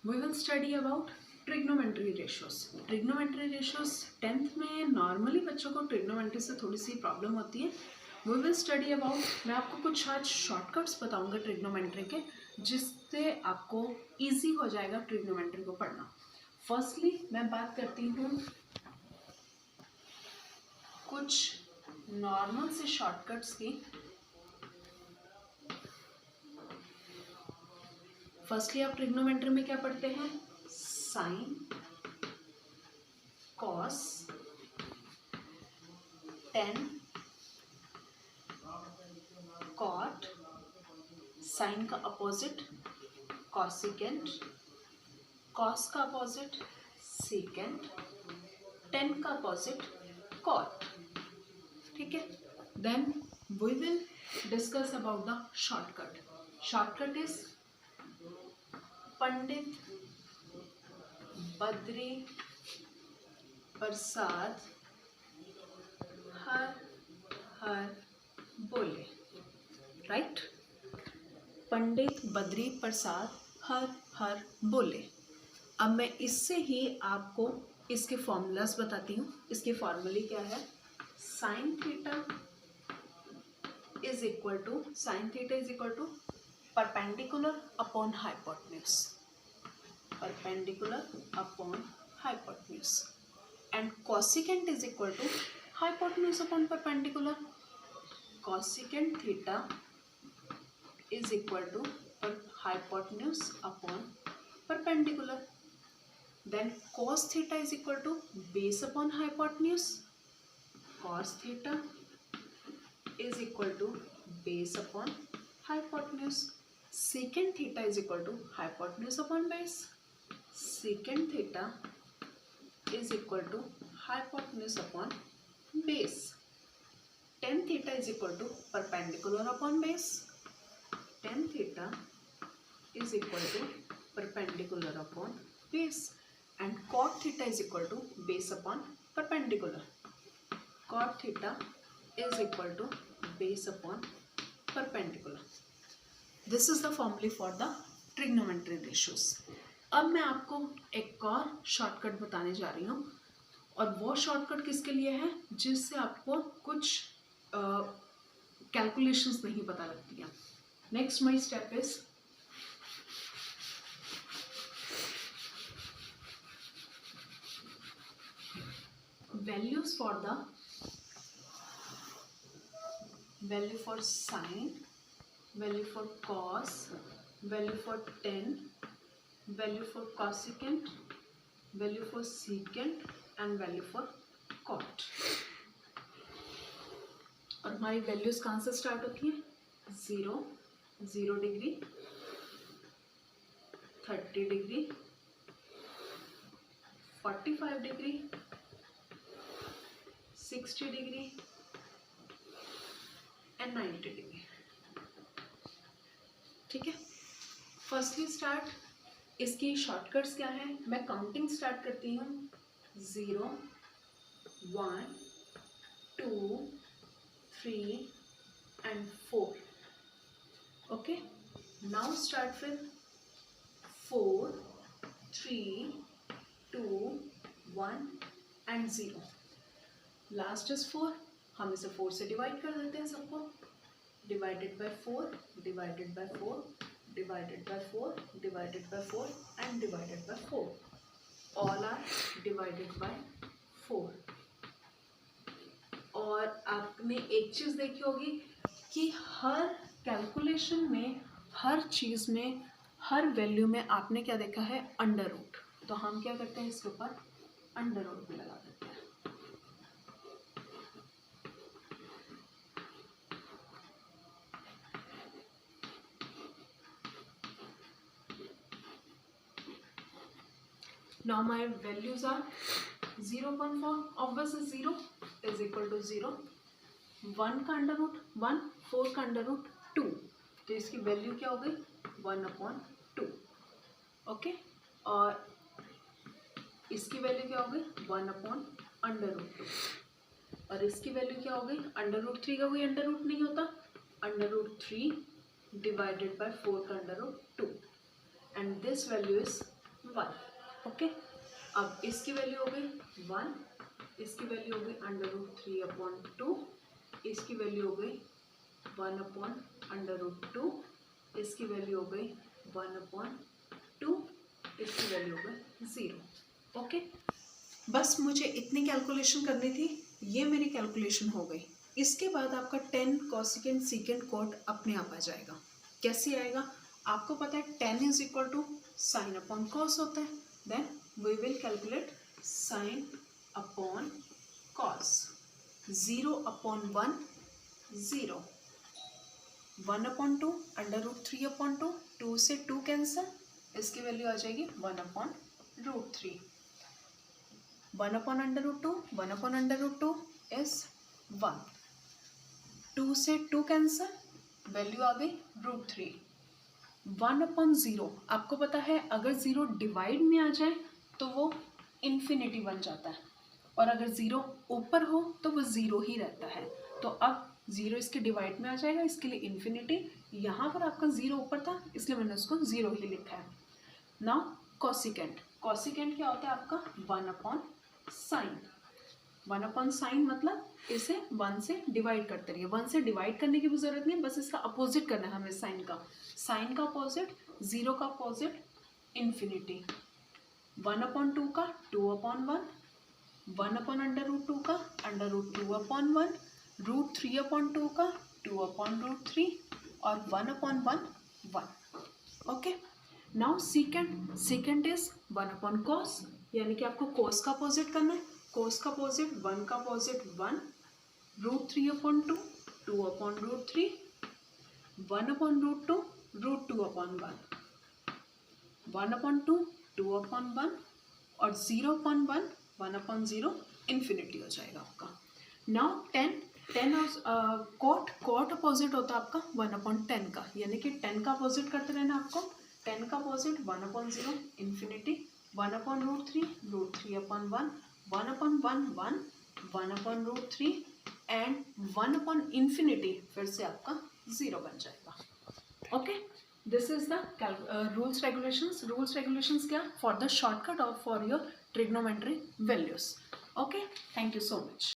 We will study about trigonometry ratios. Trigonometry ratios 10th में normally बच्चों को trigonometry से थोड़ी सी प्रॉब्लम होती है। वी विल स्टडी अबाउट, मैं आपको कुछ आज शॉर्टकट्स बताऊंगा ट्रिग्नोमेट्री के, जिससे आपको इजी हो जाएगा ट्रिग्नोमेट्री को पढ़ना। फर्स्टली मैं बात करती हूँ कुछ नॉर्मल से शॉर्टकट्स की। फर्स्टली आप ट्रिग्नोमेट्री में क्या पढ़ते हैं? Sine, cos, tan, cot, sine का अपोजिट कॉसिकेंट, कॉस का अपोजिट सीकेंट, टेन का अपोजिट कॉट। ठीक है, then we will discuss about the shortcut. Shortcut is Pandit Badri Prasad हर हर बोले। राइट, पंडित बद्री प्रसाद हर हर बोले। अब मैं इससे ही आपको इसके फॉर्मूलास बताती हूँ। इसके फॉर्मूले क्या है? Sine theta is equal to perpendicular upon hypotenuse, perpendicular upon hypotenuse, and cosecant is equal to hypotenuse upon perpendicular. Cosecant theta is equal to hypotenuse upon perpendicular. Then cos theta is equal to base upon hypotenuse. Cos theta is equal to base upon hypotenuse. Secant theta is equal to hypotenuse upon base. Secant theta is equal to hypotenuse upon base. Tan theta is equal to perpendicular upon base. Tan theta is equal to perpendicular upon base, and cot theta is equal to base upon perpendicular. Cot theta is equal to base upon perpendicular. This is the formula for the trigonometry ratios. अब मैं आपको एक और shortcut बताने जा रही हूँ, और वो शॉर्टकट किसके लिए है? जिससे आपको कुछ कैलकुलेशंस नहीं पता लगती हैं। Next my step is values for sine, value for cos, value for tan, value for cosecant, value for secant and value for cot। और हमारी वैल्यूज कहाँ से स्टार्ट होती है? 0 degree, 30 degree, 45 degree, 60 degree and 90 degree. ठीक है, firstly start, इसकी shortcuts क्या है? मैं काउंटिंग स्टार्ट करती हूँ। 0 1 2 3 and 4. Okay, now start with 4 3 2 1 and 0. Last is 4, हम इसे 4 से डिवाइड कर देते हैं सबको। Divided by 4, divided by 4, divided by 4, divided by 4 and divided by 4, all are divided by 4। और आपने एक चीज़ देखी होगी कि हर कैलकुलेशन में, हर चीज़ में, हर वैल्यू में आपने क्या देखा है? Under root. तो हम क्या करते हैं? इसके ऊपर अंडर रूट भी लगा देते हैं। Now my values are 0 1 4, obviously 0 is equal to 0, 1 का अंडर रूट 1, 4 का अंडर रूट 2, तो इसकी वैल्यू क्या हो गई? 1/2। ओके, और इसकी वैल्यू क्या हो गई? 1/√2। और इसकी वैल्यू क्या हो गई? √3 का कोई अंडर रूट नहीं होता, √3 डिवाइडेड बाय 4 का under root 2, and this value is 1. Okay, अब इसकी वैल्यू हो गई 1, इसकी वैल्यू हो गई √3/2, इसकी वैल्यू हो गई 1/√2, इसकी वैल्यू हो गई 1/2, इसकी वैल्यू हो गई 0. ओके, बस मुझे इतनी कैलकुलेशन करनी थी, ये मेरी कैलकुलेशन हो गई. इसके बाद आपका tan कोसेकेंट सीकेंट कोट अपने आप आ जाएगा. कैसे आएगा? आपको पता है tan is equal to sine upon cos होता है. Then we will calculate sine upon cos. 0/1 0, 1/2 √3/2, 2 से 2 कैंसिल, इसकी वैल्यू आ जाएगी 1/√3. 1/√2, 1/√2 इज 1. 2 से 2 कैंसिल, वैल्यू आ गई √3. 1/0, आपको पता है अगर 0 डिवाइड में आ जाए तो वो इन्फिनिटी बन जाता है, और अगर 0 ऊपर हो तो वो 0 ही रहता है. तो अब 0 इसके डिवाइड में आ जाएगा, इसके लिए इन्फिनिटी. यहाँ पर आपका 0 ऊपर था इसलिए मैंने उसको 0 ही लिखा है. Now cosecant. कोसिकेंट क्या होता है आपका 1/sin. 1/sin मतलब इसे 1 से डिवाइड करते रहिए. 1 से डिवाइड करने की भी ज़रूरत नहीं है, बस इसका अपोजिट करना है हमें साइन का. साइन का अपोजिट 0 का अपोजिट इन्फिनिटी. 1/2 का 2/1, 1/√2 का √2/1, √3/2 का 2/√3 और 1/1 1. Okay, now secant. Secant is 1/cos, यानी कि आपको cos का अपोजिट करना है. cos का अपोजिट 1 का अपोजिट 1, √3/2 2/√3, 1/√2 √2/1, 1/2 2/1 और 0/1 1/0 इन्फिनिटी हो जाएगा आपका. नाउ tan और कॉट अपोजिट होता है आपका 1/10 का, यानी कि 10 का अपोजिट करते रहना आपको. 10 का अपोजिट 1/0 इन्फिनिटी, 1/√3 √3/1, 1/1 1, 1/√3 एंड 1/infinity फिर से आपका 0 बन जाएगा. Okay, this is the rules regulations. Rules regulations क्या? फॉर द शॉर्टकट और for your trigonometry values. Okay, thank you so much.